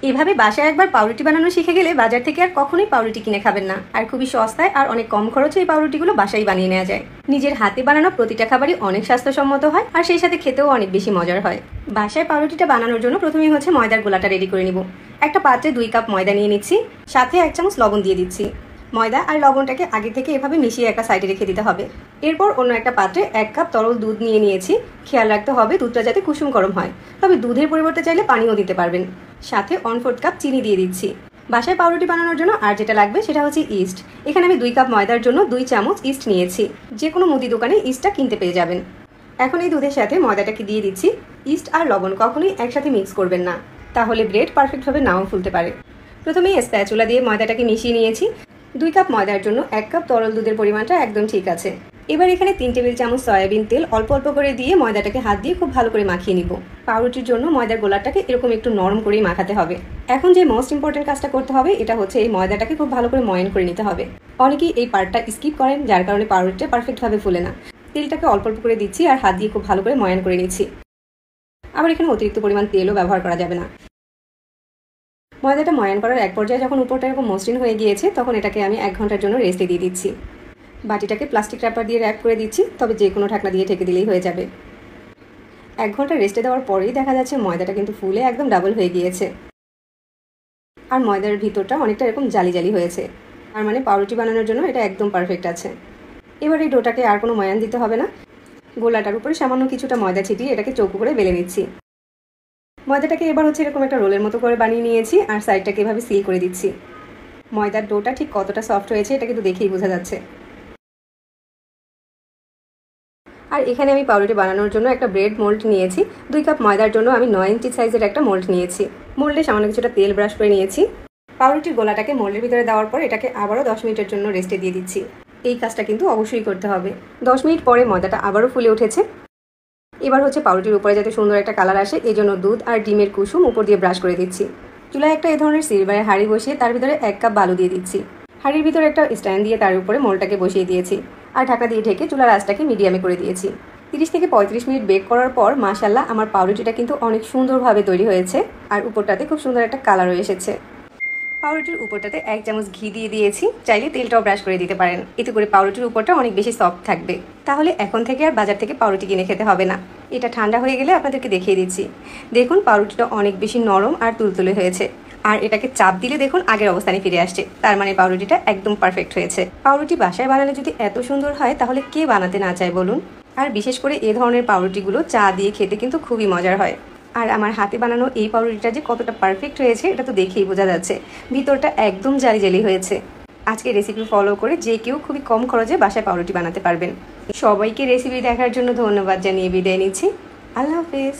এভাবে বাসায় একবার পাউরুটি বানানো শিখে গেলে বাজার থেকে আর কখনোই পাউরুটি কিনে খাবেন না। আর খুবই সস্তায় আর অনেক কম খরচে এই পাউরুটিগুলো বাসায় বানিয়ে নেওয়া যায়। নিজের হাতে বানানো প্রতিটা খাবারই অনেক স্বাস্থ্যসম্মত হয় আর সেই সাথে খেতেও অনেক বেশি মজার হয়। বাসায় পাউরুটিটা বানানোর জন্য প্রথমেই ময়দার গোলাটা রেডি করে নিব। একটা পাত্রে 2 কাপ ময়দা নিয়ে নিচ্ছি, সাথে 1 চামচ লবণ দিয়ে দিচ্ছি। ময়দা আর লবণটাকে আগে থেকে এভাবে মিশিয়ে একটা সাইডে রেখে দিতে হবে। এরপর অন্য একটা পাত্রে 1 কাপ তরল দুধ নিয়ে নিয়েছি। খেয়াল রাখতে হবে দুধটা যাতে কুসুম গরম হয়, তবে দুধের পরিবর্তে চাইলে পানিও দিতে পারবেন। সাথে 1/4 কাপ চিনি দিয়ে দিচ্ছি। বাসায় পাউরুটি বানানোর জন্য আর যেটা লাগবে সেটা হচ্ছে ইস্ট। এখানে আমি 2 কাপ ময়দার জন্য 2 চামচ ইস্ট নিয়েছি। যে কোনো মুদি দোকানে ইস্টটা কিনতে পেয়ে যাবেন। এখন এই দুধের সাথে ময়দাটাকে দিয়ে দিচ্ছি। ইস্ট আর লবণ কখনোই একসাথে মিক্স করবেন না, তাহলে ব্রেড পারফেক্টভাবে নাও ফুলতে পারে। প্রথমেই স্প্যাচুলা দিয়ে ময়দাটাকে মিশিয়ে নিয়েছি। 2 কাপ ময়দার জন্য 1 কাপ তরল দুধের পরিমাণটা একদম ঠিক আছে। এবার এখানে 3 টেবিল চামচ সয়াবিন তেল অল্প অল্প করে দিয়ে ময়দাটাকে হাত দিয়ে খুব ভালো করে মাখিয়ে নিব। পাউরুটির জন্য ময়দার গোলাটাকে এরকম একটু নরম করেই মাখাতে হবে। এখন যে মোস্ট ইম্পর্টেন্ট কাজটা করতে হবে এটা হচ্ছে এই ময়দাটাকে খুব ভালো করে ময়ান করে নিতে হবে। অনেকেই এই পার্টটা স্কিপ করেন, যার কারণে পাউরুটিটা পারফেক্টভাবে ফুলে না। তেলটাকে অল্প অল্প করে দিচ্ছি আর হাত দিয়ে খুব ভালো করে ময়ান করে নিচ্ছি। আবার এখানে অতিরিক্ত পরিমাণ তেলও ব্যবহার করা যাবে না। ময়দাটা ময়ান করার এক পর্যায়ে যখন উপরটা এরকম মসৃণ হয়ে গিয়েছে তখন এটাকে আমি 1 ঘন্টার জন্য রেস্টে দিয়ে দিচ্ছি। বাটিটাকে প্লাস্টিক র্যাপার দিয়ে র্যাপ করে দিচ্ছি, তবে যে কোনো ঢাকনা দিয়ে ঢেকে দিলেই হয়ে যাবে। 1 ঘন্টা রেস্টে দেওয়ার পরেই দেখা যাচ্ছে ময়দাটা কিন্তু ফুলে একদম ডাবল হয়ে গিয়েছে আর ময়দার ভিতরটা অনেকটা এরকম জালি জালি হয়েছে। আর মানে পাউরুটি বানানোর জন্য এটা একদম পারফেক্ট আছে। এবার এই ডোটাকে আর কোনো ময়ান দিতে হবে না। গোলাটার উপরে সামান্য কিছুটা ময়দা ছিটিয়ে এটাকে চৌকো করে বেলে নিচ্ছি। ময়দাটাকে এবার এরকম একটা রোলের মতো করে বানিয়ে নিয়েছি আর সাইডটাকে এভাবে সিল করে দিচ্ছি। ময়দার ডোটা ঠিক কতটা সফট হয়েছে এটা কিন্তু দেখেই বোঝা যাচ্ছে। আর এখানে আমি পাউরুটি বানানোর জন্য একটা ব্রেড মোল্ড নিয়েছি। 2 কাপ ময়দার জন্য আমি 9 ইঞ্চি সাইজের একটা মোল্ড নিয়েছি। মোল্ডে সামান্য কিছুটা তেল ব্রাশ করে নিয়েছি। পাউরুটির গোলাটাকে মোল্ডের ভিতরে দেওয়ার পর এটাকে আবারও 10 মিনিটের জন্য রেস্টে দিয়ে দিচ্ছি। এই কাজটা কিন্তু অবশ্যই করতে হবে। 10 মিনিট পরে ময়দাটা আবারও ফুলে উঠেছে। এবার পাউরুটির উপরে যাতে সুন্দর একটা কালার আসে এই জন্য দুধ আর ডিমের কুসুম উপর দিয়ে ব্রাশ করে দিচ্ছি। চুলায় একটা এই ধরনের সিলভারের হাঁড়ি বসিয়ে তার ভিতরে 1 কাপ বালু দিয়ে দিচ্ছি। হাঁড়ির ভিতরে একটা স্ট্যান্ড দিয়ে তার উপরে মোল্ডটাকে বসিয়ে দিয়েছি আর ঢাকা দিয়ে ঢেকে চুলার আঁচটাকে মিডিয়ামে করে দিয়েছি। 30 থেকে 35 মিনিট বেক করার পর মাশাআল্লাহ আমার পাউরুটিটা কিন্তু অনেক সুন্দরভাবে তৈরি হয়েছে আর উপরটাতে খুব সুন্দর একটা কালারও এসেছে। পাউরুটির উপরটাতে 1 চামচ ঘি দিয়ে দিয়েছি। চাইলে তেলটাও ব্রাশ করে দিতে পারেন, এতে করে পাউরুটির উপরটা অনেক বেশি সফট থাকবে। তাহলে এখন থেকে আর বাজার থেকে পাউরুটি কিনে খেতে হবে না। এটা ঠান্ডা হয়ে গেলে আপনাদেরকে দেখিয়ে দিচ্ছি। দেখুন পাউরুটিটা অনেক বেশি নরম আর তুলতুলে হয়েছে আর এটাকে চাপ দিলে দেখুন আগের অবস্থানে ফিরে আসছে। তার মানে পাউরুটিটা একদম পারফেক্ট হয়েছে। পাউরুটি বাসায় বানালে যদি এত সুন্দর হয় তাহলে কে বানাতে না চায় বলুন। আর বিশেষ করে এই ধরনের পাউরুটিগুলো চা দিয়ে খেতে কিন্তু খুবই মজার হয়। আর আমার হাতে বানানো এই পাউরুটিটা যে কতটা পারফেক্ট হয়েছে এটা তো দেখেই বোঝা যাচ্ছে। ভিতরটা একদম জালি জালি হয়েছে। আজকে রেসিপি ফলো করে যে কেউ খুবই কম খরচে বাসায় পাউরুটি বানাতে পারবেন। সবাইকে রেসিপি দেখার জন্য ধন্যবাদ জানিয়ে বিদায় নিচ্ছি। আল্লাহ হাফেজ।